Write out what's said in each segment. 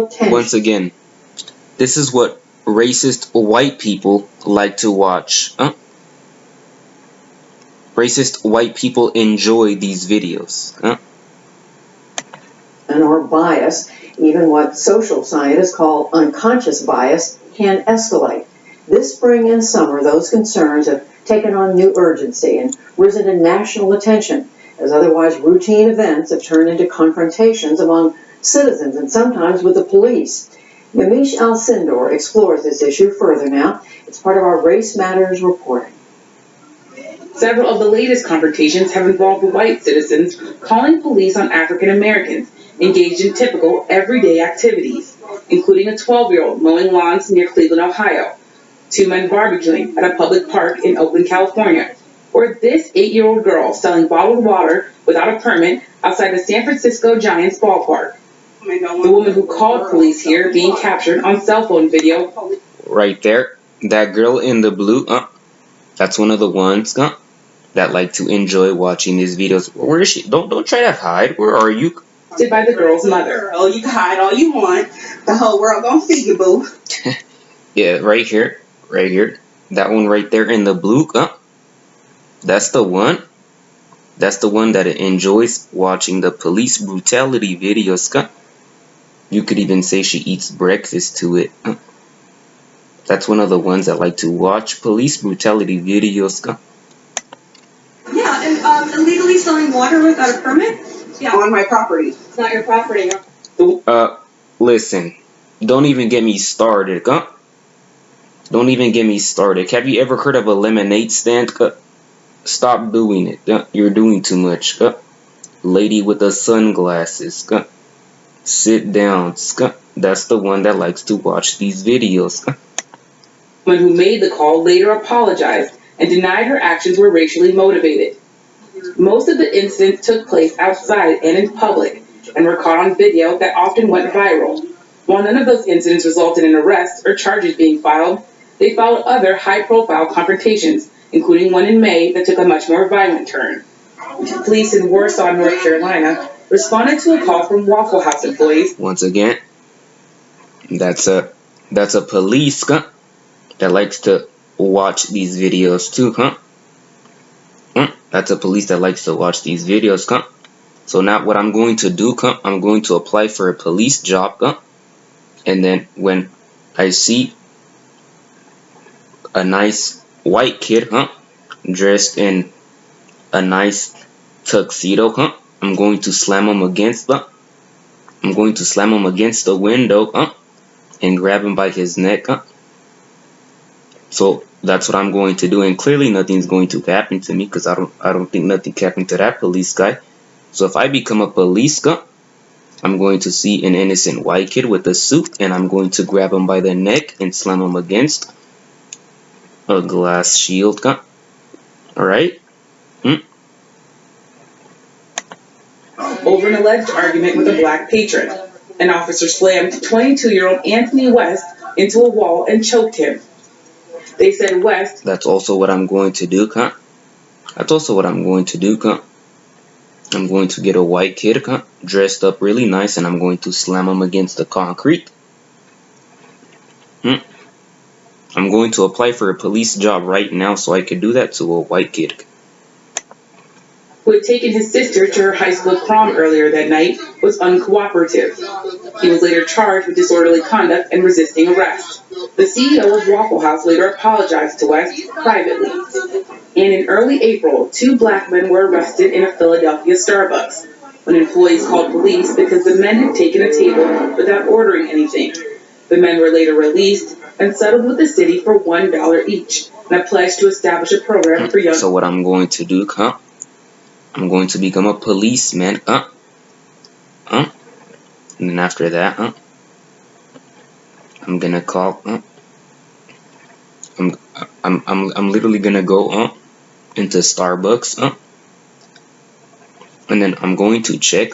tension. Once again, this is what racist white people like to watch. Racist white people enjoy these videos. And or bias, even what social scientists call unconscious bias, can escalate. This spring and summer, those concerns have taken on new urgency and risen to national attention, as otherwise routine events have turned into confrontations among citizens and sometimes with the police. Yamiche Alcindor explores this issue further now. It's part of our Race Matters reporting. Several of the latest confrontations have involved white citizens calling police on African Americans engaged in typical everyday activities, including a 12-year-old mowing lawns near Cleveland, Ohio, 2 men barbecuing at a public park in Oakland, California, or this 8-year-old girl selling bottled water without a permit outside the San Francisco Giants ballpark. The woman who called police here being captured on cell phone video. Right there, that girl in the blue, that's one of the ones that like to enjoy watching these videos. Where is she? Don't try to hide. Where are you? By the girl's mother. Girl, you can hide all you want. The whole world gonna see you, boo. Yeah, right here. That one right there in the blue, that's the one. That's the one that enjoys watching the police brutality videos. You could even say she eats breakfast to it. That's one of the ones that like to watch police brutality videos. Yeah, and illegally selling water without a permit? Yeah. On my property. It's not your property. Listen, don't even get me started. Don't even get me started. Have you ever heard of a lemonade stand? Stop doing it. You're doing too much. Lady with the sunglasses. Sit down. That's the one that likes to watch these videos. The woman who made the call later apologized and denied her actions were racially motivated. Most of the incidents took place outside and in public and were caught on video that often went viral. While none of those incidents resulted in arrests or charges being filed, they followed other high-profile confrontations, including one in May that took a much more violent turn. Police in Warsaw, North Carolina, responded to a call from Waffle House employees. Once again, that's a police that likes to watch these videos too, That's a police that likes to watch these videos, So now what I'm going to do, I'm going to apply for a police job, and then when I see a nice white kid, dressed in a nice tuxedo, I'm going to slam him against the window, and grab him by his neck, So that's what I'm going to do, and clearly nothing's going to happen to me because I don't think nothing happened to that police guy. So if I become a police guy, I'm going to see an innocent white kid with a suit, and I'm going to grab him by the neck and slam him against a glass shield. Alright? Over an alleged argument with a black patron. An officer slammed 22-year-old Anthony West into a wall and choked him. They said West. That's also what I'm going to do, That's also what I'm going to do, I'm going to get a white kid, dressed up really nice, and I'm going to slam him against the concrete. I'm going to apply for a police job right now so I could do that to a white kid. Who had taken his sister to her high school prom earlier that night, was uncooperative. He was later charged with disorderly conduct and resisting arrest. The CEO of Waffle House later apologized to West privately. And in early April, 2 black men were arrested in a Philadelphia Starbucks when employees called police because the men had taken a table without ordering anything. The men were later released and settled with the city for $1 each and a pledge to establish a program for young. So what I'm going to do, I'm going to become a policeman, and then after that, I'm gonna call, I'm literally gonna go, into Starbucks, and then I'm going to check,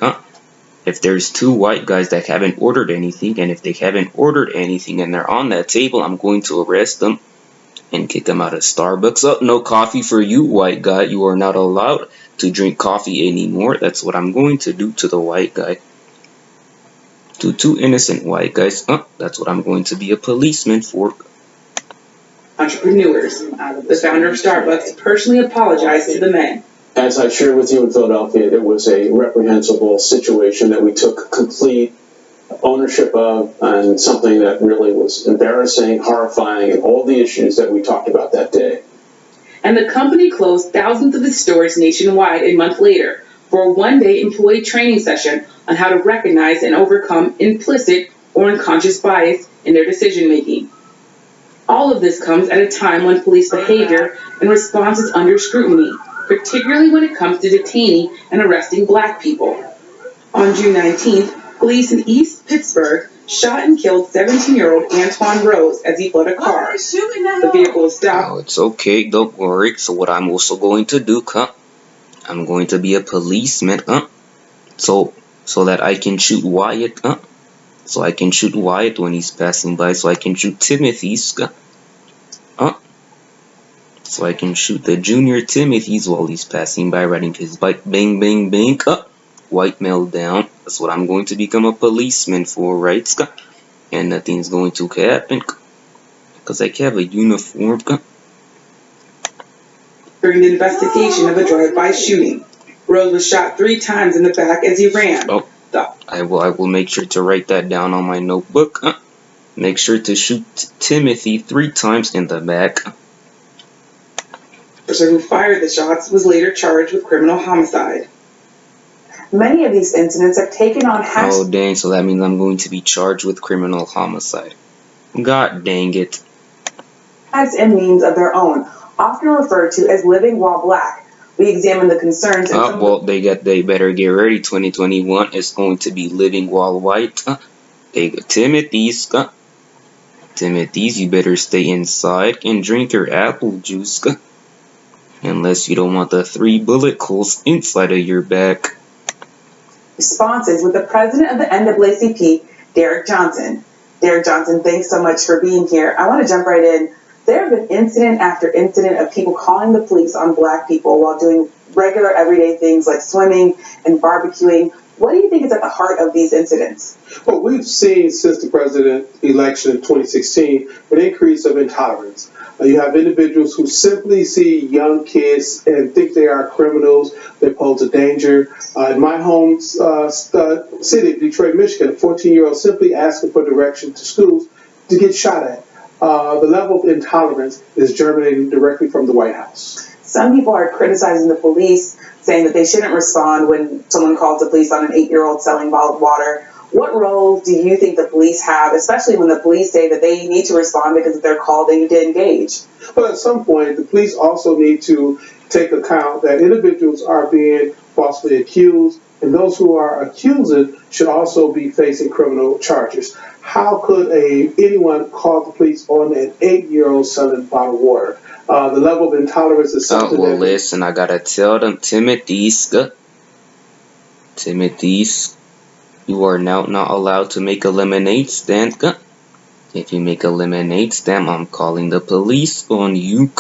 if there's 2 white guys that haven't ordered anything, and if they haven't ordered anything and they're on that table, I'm going to arrest them and kick them out of Starbucks. Oh, no coffee for you, white guy. You are not allowed to drink coffee anymore. That's what I'm going to do to the white guy. to two innocent white guys. That's what I'm going to be a policeman for. Entrepreneurs. The founder of Starbucks personally apologized to the men. As I shared with you in Philadelphia, it was a reprehensible situation that we took complete ownership of, and something that really was embarrassing, horrifying, and all the issues that we talked about that day. And the company closed thousands of its stores nationwide a month later for a one-day employee training session on how to recognize and overcome implicit or unconscious bias in their decision-making. All of this comes at a time when police behavior and response is under scrutiny, particularly when it comes to detaining and arresting Black people. On June 19th, police in East Pittsburgh shot and killed 17-year-old Antoine Rose as he fled a car. The vehicle was stopped. Oh, it's okay, don't worry. So what I'm also going to do, I'm going to be a policeman, so that I can shoot Wyatt, so I can shoot Wyatt when he's passing by, so I can shoot Timothy's, so I can shoot the junior Timothy's while he's passing by riding his bike. Bang, bang, bang, white male down. That's what I'm going to become a policeman for, right? And nothing's going to happen, because I have a uniform. During the investigation of a drive-by shooting, Rose was shot 3 times in the back as he ran. Oh, I will make sure to write that down on my notebook. Make sure to shoot Timothy 3 times in the back. The person who fired the shots was later charged with criminal homicide. Many of these incidents have taken on Oh dang, so that means I'm going to be charged with criminal homicide. God dang it. hashtags and memes of their own, often referred to as living while Black. We examine the concerns and Well, they better get ready. 2021 is going to be living while white. They got Timothy's, you better stay inside and drink your apple juice, unless you don't want the 3 bullet holes inside of your back. responses with the president of the NAACP, Derek Johnson. Derek Johnson, thanks so much for being here. I want to jump right in. There have been incident after incident of people calling the police on Black people while doing regular everyday things like swimming and barbecuing. What do you think is at the heart of these incidents? Well, we've seen since the president election in 2016 an increase of intolerance. You have individuals who simply see young kids and think they are criminals. They pose a danger. In my home city, Detroit, Michigan, a 14-year-old simply asking for direction to schools to get shot at. The level of intolerance is germinating directly from the White House. Some people are criticizing the police, saying that they shouldn't respond when someone calls the police on an 8-year-old selling bottled water. What role do you think the police have, especially when the police say that they need to respond because if they're called, they need to engage? But at some point, the police also need to take account that individuals are being falsely accused, and those who are accused should also be facing criminal charges. How could anyone call the police on an 8-year-old selling bottled water? The level of intolerance is something well, listen, I gotta tell them, Timothy's, you are now not allowed to make a lemonade stand. If you make a lemonade stand, I'm calling the police on you.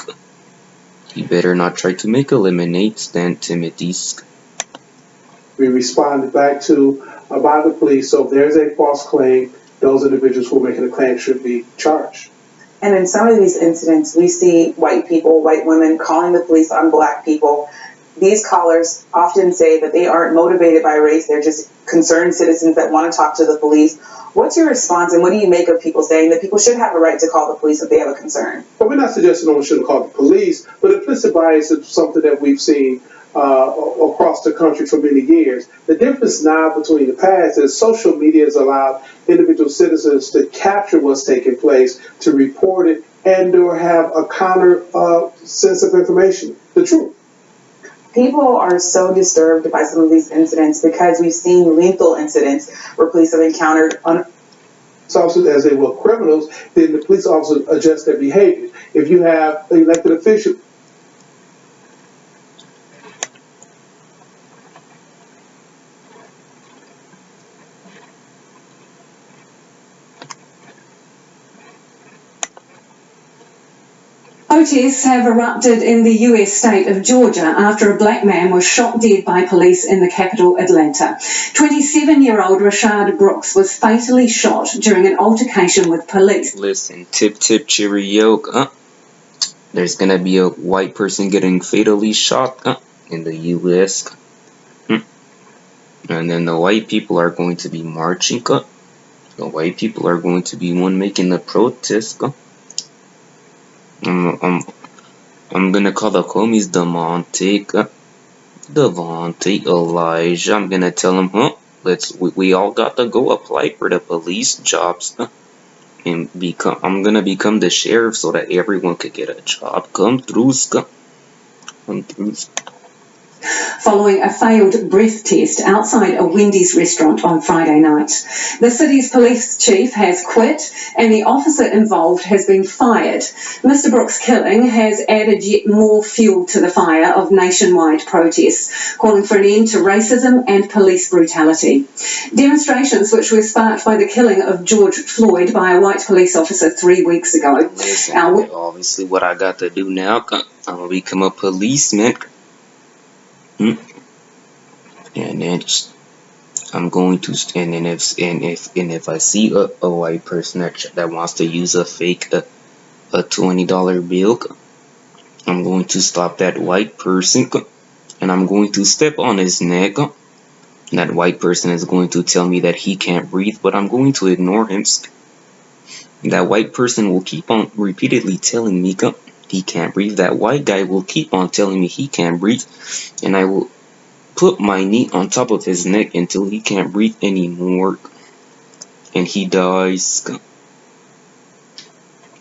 You better not try to make a lemonade stand, Timothy's. we responded back to by the police. So if there's a false claim, those individuals who are making a claim should be charged. And in some of these incidents, we see white people, white women calling the police on Black people. These callers often say that they aren't motivated by race, they're just concerned citizens that want to talk to the police. What's your response, and what do you make of people saying that people should have a right to call the police if they have a concern? But we're not suggesting no one shouldn't call the police, but implicit bias is something that we've seen across the country for many years. The difference now between the past is social media has allowed individual citizens to capture what's taking place, to report it, and or have a counter sense of information, the truth. People are so disturbed by some of these incidents because we've seen lethal incidents where police have encountered Officers, as they will criminals, then the police officers adjust their behavior. If you have elected officials, Protests have erupted in the US state of Georgia after a black man was shot dead by police in the capital, Atlanta. 27-year-old Rashad Brooks was fatally shot during an altercation with police. Listen, tip cheerio. There's gonna be a white person getting fatally shot in the US. And then the white people are going to be marching. The white people are going to be one making the protest. I'm gonna call the homies Devontae, Elijah. I'm gonna tell them, we all got to go apply for the police jobs, and I'm gonna become the sheriff so that everyone could get a job. Come through. Following a failed breath test outside a Wendy's restaurant on Friday night. The city's police chief has quit and the officer involved has been fired. Mr. Brooks' killing has added yet more fuel to the fire of nationwide protests, calling for an end to racism and police brutality. Demonstrations which were sparked by the killing of George Floyd by a white police officer 3 weeks ago. Listen, obviously what I got to do now, I'm gonna become a policeman. And then I'm going to, and if I see a white person that wants to use a fake a $20 bill, I'm going to stop that white person and I'm going to step on his neck. That white person is going to tell me that he can't breathe, but I'm going to ignore him. That white person will keep on repeatedly telling me he can't breathe. That white guy will keep on telling me he can't breathe, and I will put my knee on top of his neck until he can't breathe anymore and he dies.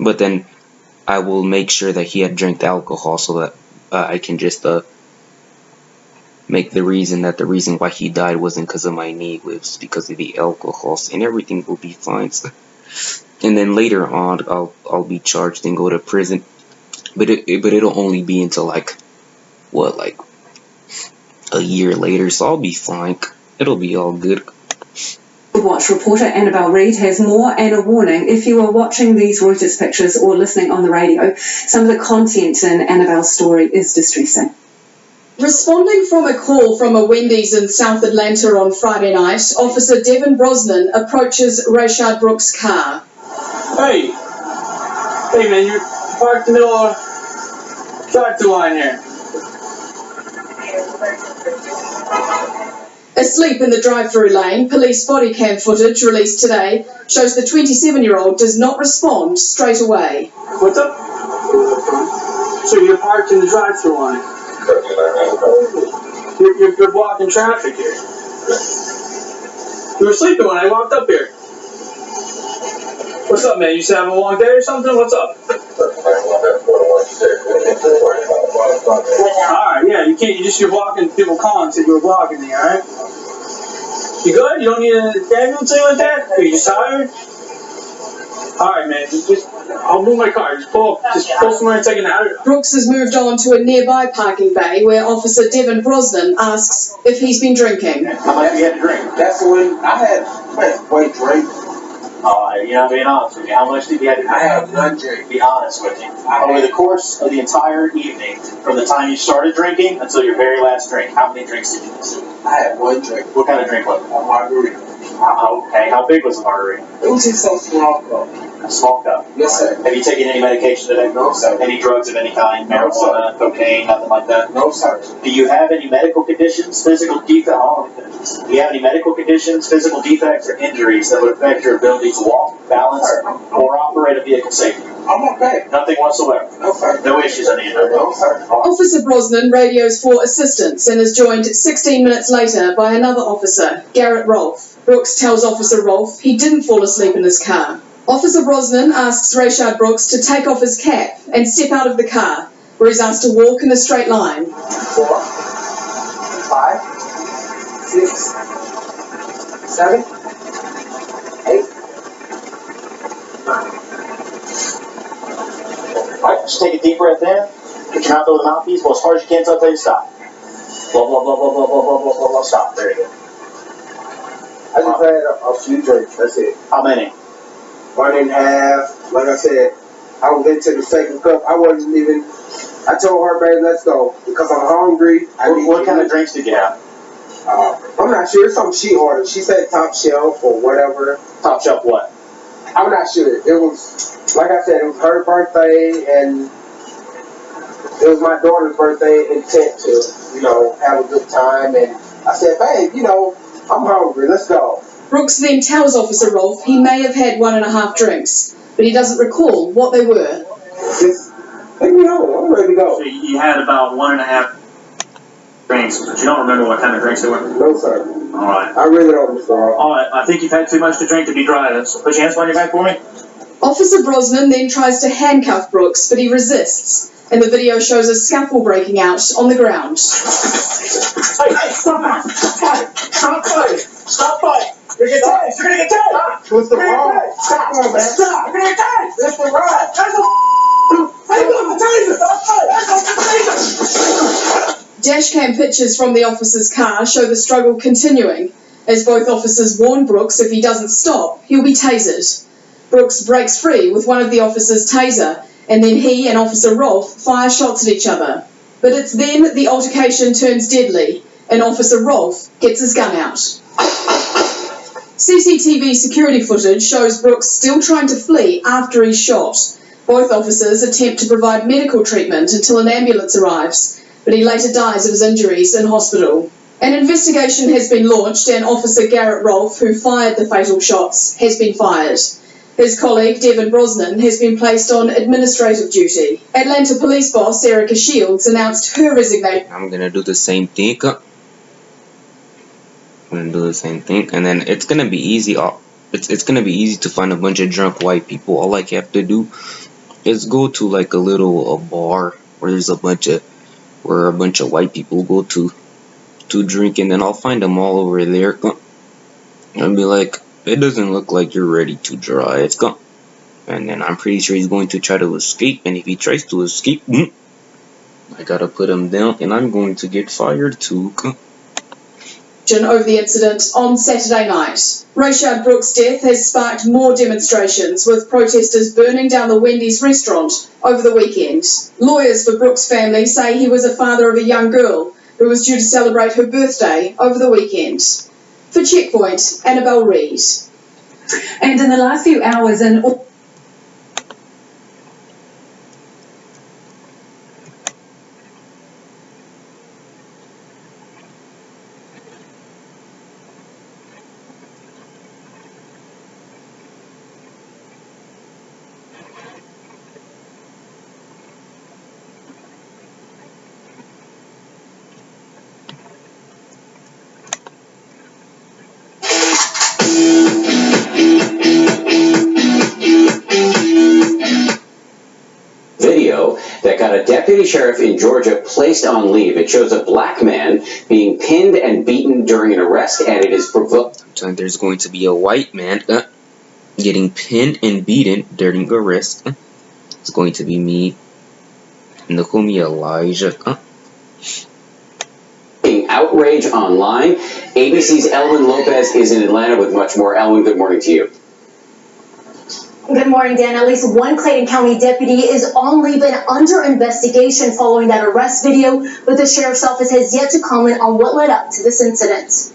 But then I will make sure that he had drank alcohol so that I can just make the reason why he died wasn't because of my knee, it was because of the alcohol, and everything will be fine. And then later on I'll be charged and go to prison, but it'll only be until like a year later, so I'll be fine. It'll be all good. Watch reporter Annabelle Reid has more and a warning. If you are watching these Reuters pictures or listening on the radio, some of the content in Annabelle's story is distressing. Responding from a call from a Wendy's in South Atlanta on Friday night, Officer Devin Brosnan approaches Rashad Brooks' car. Hey man, you're parked in the middle of the drive-thru line here. Asleep in the drive-thru lane, police body cam footage released today shows the 27-year-old does not respond straight away. What's up? So you're parked in the drive-thru line. You're blocking traffic here. You were sleeping when I walked up here. What's up, man? You just having a long day or something? What's up? Alright, yeah, you're blocking people calling, said you were blocking me, alright? You good? You don't need a ambulance or anything like that? Are you just tired? Alright, man, I'll move my car. Just pull somewhere and take it out. Brooks has moved on to a nearby parking bay where Officer Devin Brosnan asks if he's been drinking. How much you had to drink? That's the way I had white drink. You're not being honest with me. How much did you have to drink? I had one drink. Be honest with you. Over the course of the entire evening, from the time you started drinking until your very last drink, how many drinks did you consume? I had one drink. What kind of drink was it? A margarita. Okay, how big was the margarita? It was just so small cup. A small cup? Yes, sir. Have you taken any medication today? No, sir. Any drugs of any kind? No, marijuana, cocaine, nothing like that? No, sir. Do you have any medical conditions, physical defects? Do you have any medical conditions, physical defects, or injuries that would affect your ability to walk, balance, or operate a vehicle safely? I'm okay. Nothing whatsoever? No, sir. No issues on either? No, sir. Officer Brosnan radios for assistance and is joined 16 minutes later by another officer, Garrett Rolfe. Brooks tells Officer Rolfe he didn't fall asleep in his car. Officer Brosnan asks Rashad Brooks to take off his cap and step out of the car, where he's asked to walk in a straight line. 4, 5, 6, 7, 8, 9. Alright, just take a deep breath in. Put your mouth over the mouthpiece, blow as hard as you can until I tell you to stop. Blow, blow, blow, blow, blow, blow, blow, blow, blow, blow, stop. There you go. I just had a few drinks, that's it. How many? 1.5, like I said, I was into the second cup. I wasn't even. I told her, babe, let's go because I'm hungry. What kind of drinks did you have? I'm not sure. It's something she ordered. She said top shelf or whatever. Top shelf what? I'm not sure. It was, like I said, it was her birthday and it was my daughter's birthday, intent to, have a good time. And I said, babe, I'm hungry. Let's go. Brooks then tells Officer Rolfe he may have had 1.5 drinks, but he doesn't recall what they were. Just take me home. I'm ready to go. So you had about 1.5 drinks, but you don't remember what kind of drinks they were? No, sir. All right. I really don't recall. All right. I think you've had too much to drink to be driving. So put your hands on your back for me. Officer Brosnan then tries to handcuff Brooks, but he resists, and the video shows a scuffle breaking out on the ground. Hey, stop fighting! Stop fighting! Stop fighting! You're gonna get tased! You're gonna get tased! What's the wrong? Stop, man. Stop! You're gonna get tased! That's the right. That's a hey, go the taser! Stop fighting! That's a taser! Dashcam pictures from the officer's car show the struggle continuing, as both officers warn Brooks if he doesn't stop, he'll be tasered. Brooks breaks free with one of the officers' taser, and then he and Officer Rolfe fire shots at each other. But it's then that the altercation turns deadly, and Officer Rolfe gets his gun out. CCTV security footage shows Brooks still trying to flee after he's shot. Both officers attempt to provide medical treatment until an ambulance arrives, but he later dies of his injuries in hospital. An investigation has been launched, and Officer Garrett Rolfe, who fired the fatal shots, has been fired. His colleague, Devin Brosnan, has been placed on administrative duty. Atlanta police boss Erica Shields announced her resignation. I'm gonna do the same thing. And then it's gonna be easy. It's gonna be easy to find a bunch of drunk white people. All I have to do is go to like a bar where there's a bunch of white people go to drink, and then I'll find them all over there and be like, it doesn't look like you're ready to drive. And then I'm pretty sure he's going to try to escape, and if he tries to escape, I gotta put him down, and I'm going to get fired too. Over the incident on Saturday night. Rayshard Brooks' death has sparked more demonstrations, with protesters burning down the Wendy's restaurant over the weekend. Lawyers for Brooks' family say he was a father of a young girl who was due to celebrate her birthday over the weekend. For Checkpoint, Annabelle Reid. And in the last few hours, Video that got a deputy sheriff in Georgia placed on leave. It shows a black man being pinned and beaten during an arrest, and it is provoked. There's going to be a white man getting pinned and beaten during arrest. It's going to be me and the homie Elijah. Outrage online. ABC's Elwin Lopez is in Atlanta with much more. Elwin, good morning to you. Good morning, Dan. At least one Clayton County deputy is on leave and under investigation following that arrest video, but the sheriff's office has yet to comment on what led up to this incident.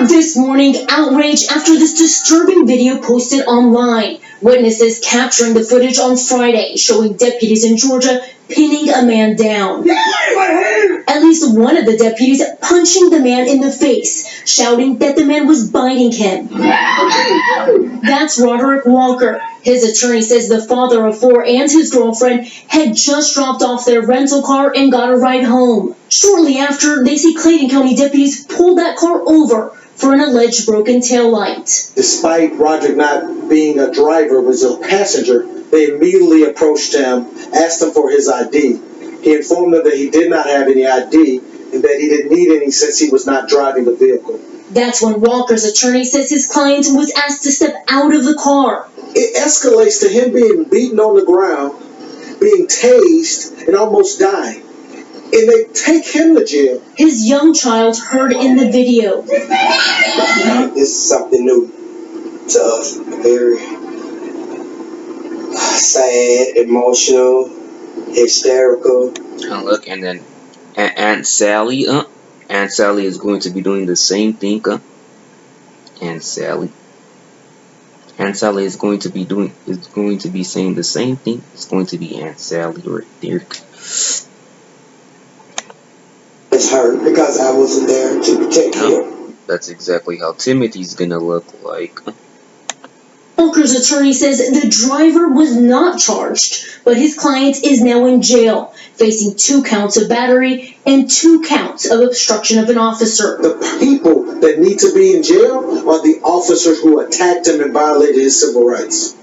This morning, outrage after this disturbing video posted online. Witnesses capturing the footage on Friday, showing deputies in Georgia pinning a man down. At least one of the deputies punching the man in the face, shouting that the man was biting him. That's Roderick Walker. His attorney says the father of 4 and his girlfriend had just dropped off their rental car and got a ride home. Shortly after, they see Clayton County deputies pulled that car over for an alleged broken taillight. Despite Roderick not being a driver, was a passenger, they immediately approached him, asked him for his ID. He informed them that he did not have any ID and that he didn't need any since he was not driving the vehicle. That's when Walker's attorney says his client was asked to step out of the car. It escalates to him being beaten on the ground, being tased, and almost dying. And they take him to jail. His young child heard in the video. This is something new to us. Very sad, emotional, hysterical. And look, and then Aunt Sally, Aunt Sally is going to be doing the same thing, Aunt Sally is going to be saying the same thing. It's going to be Aunt Sally right there. It's hurt because I wasn't there to protect him. That's exactly how Timothy's gonna look like. Walker's attorney says the driver was not charged, but his client is now in jail, facing 2 counts of battery and 2 counts of obstruction of an officer. The people that need to be in jail are the officers who attacked him and violated his civil rights.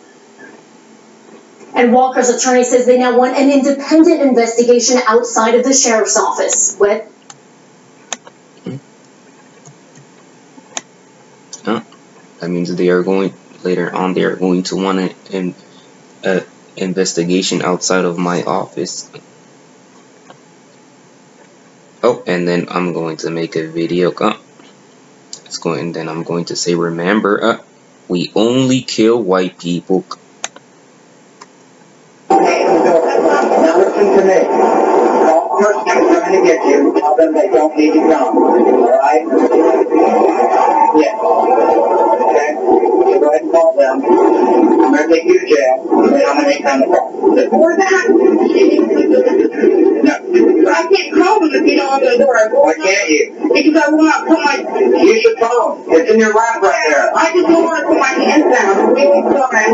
And Walker's attorney says they now want an independent investigation outside of the sheriff's office. What? That means they are going later on. They are going to want an investigation outside of my office. Oh, and then I'm going to make a video. Then I'm going to say, remember, we only kill white people. Now listen to me. Officers coming to get you. Tell them they don't need to come. Alright? Yes. Okay? So go ahead and call them. I'm going to take you to jail. And then I'm going to make them the call. Before that? No. I can't call them if you don't open the door. Why can't you? Because I want to put my... You should call them. It's in your lap right there. I just don't want to put my hands down. I'm really sorry.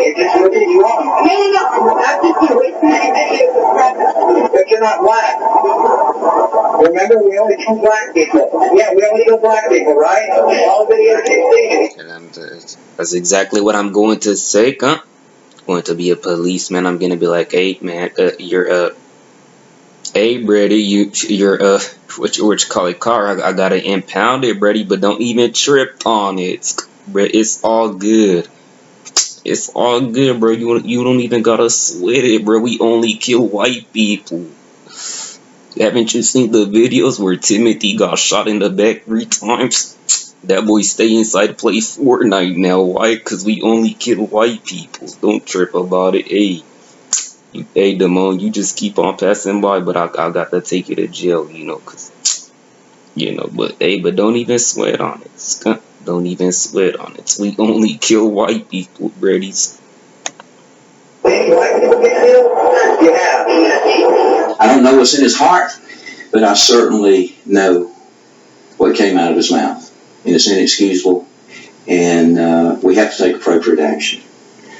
It's just what you want. No. That's just you. But you're not black. Remember, we only kill black people. Yeah, we only kill black people, right? All videos you've seen. That's exactly what I'm going to say, Going to be a policeman. I'm gonna be like, hey man, hey Brady, you're what you call it, car? I gotta impound it, Brady, but don't even trip on it. It's all good. It's all good, bro. You don't even gotta sweat it, bro. We only kill white people. Haven't you seen the videos where Timothy got shot in the back 3 times? That boy stay inside play Fortnite now. Why? Because we only kill white people. Don't trip about it. Hey, Damone, you just keep on passing by, but I got to take you to jail, but don't even sweat on it. Don't even sweat on it. We only kill white people, Brady's. I don't know what's in his heart, but I certainly know what came out of his mouth. And it's inexcusable, and we have to take appropriate action.